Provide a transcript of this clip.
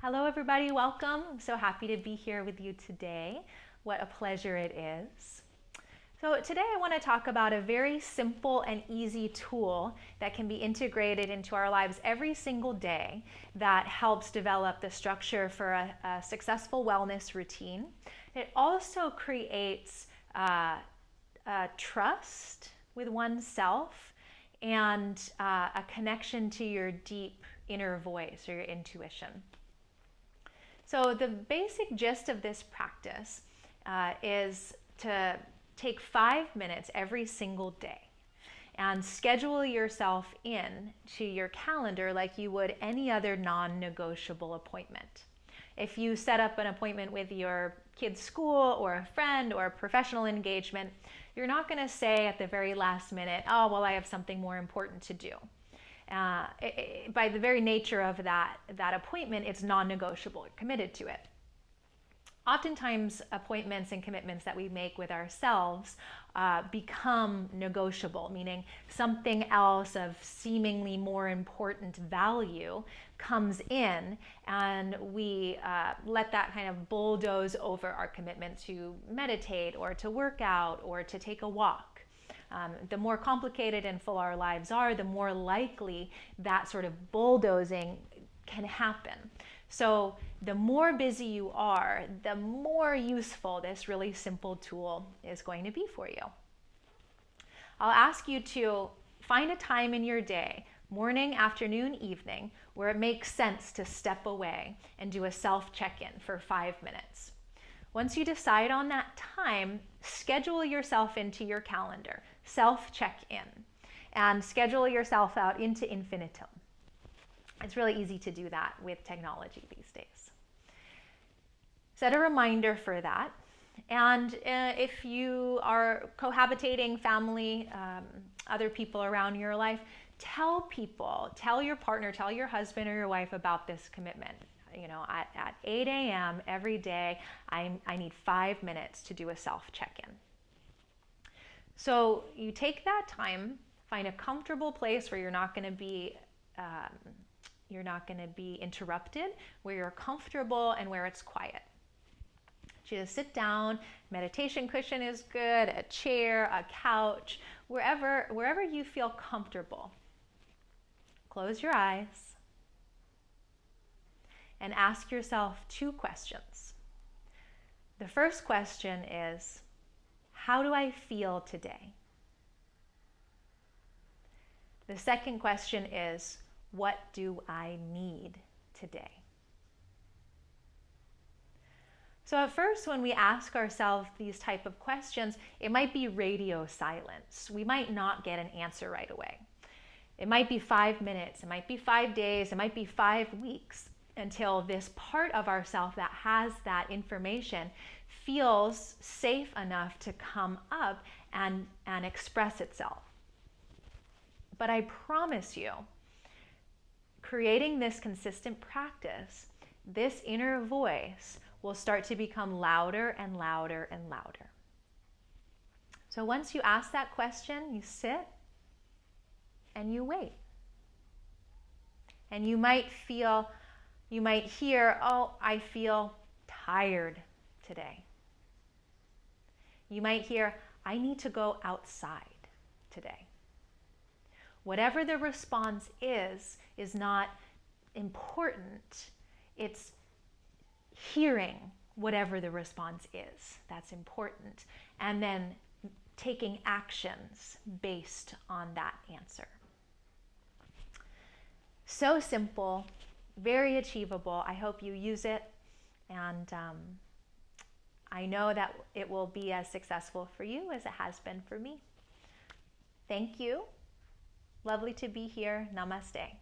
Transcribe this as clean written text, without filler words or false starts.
Hello everybody, welcome. I'm so happy to be here with you today. What a pleasure it is. So today I want to talk about a very simple and easy tool that can be integrated into our lives every single day that helps develop the structure for a successful wellness routine. It also creates trust with oneself and a connection to your deep inner voice or your intuition. So the basic gist of this practice is to take 5 minutes every single day and schedule yourself in to your calendar like you would any other non-negotiable appointment. If you set up an appointment with your kid's school or a friend or a professional engagement, you're not going to say at the very last minute, oh, well, I have something more important to do. By the very nature of that appointment, it's non-negotiable. You're committed to it. Oftentimes, appointments and commitments that we make with ourselves become negotiable, meaning something else of seemingly more important value comes in, and we let that kind of bulldoze over our commitment to meditate or to work out or to take a walk. The more complicated and full our lives are, the more likely that sort of bulldozing can happen. So the more busy you are, the more useful this really simple tool is going to be for you. I'll ask you to find a time in your day, morning, afternoon, evening, where it makes sense to step away and do a self-check-in for 5 minutes. Once you decide on that time, schedule yourself into your calendar, self-check-in, and schedule yourself out into infinitum. It's really easy to do that with technology these days. Set a reminder for that. And if you are cohabitating, family, other people around your life, tell people, tell your partner, tell your husband or your wife about this commitment. You know, at 8 a.m. every day, I need 5 minutes to do a self-check-in. So you take that time, find a comfortable place where you're not going to be interrupted, where you're comfortable and where it's quiet. Just sit down. Meditation cushion is good. A chair, a couch, wherever you feel comfortable. Close your eyes and ask yourself 2 questions. The first question is, how do I feel today? The second question is, what do I need today? So at first, when we ask ourselves these type of questions, it might be radio silence. We might not get an answer right away. It might be 5 minutes, it might be 5 days, it might be 5 weeks until this part of ourself that has that information feels safe enough to come up and express itself. But I promise you, creating this consistent practice, this inner voice will start to become louder and louder and louder. So once you ask that question, you sit and you wait. And you might hear, oh, I feel tired today. You might hear, I need to go outside today. Whatever the response is not important. It's hearing whatever the response is that's important, and then taking actions based on that answer. So simple, very achievable. I hope you use it, and I know that it will be as successful for you as it has been for me. Thank you. Lovely to be here. Namaste.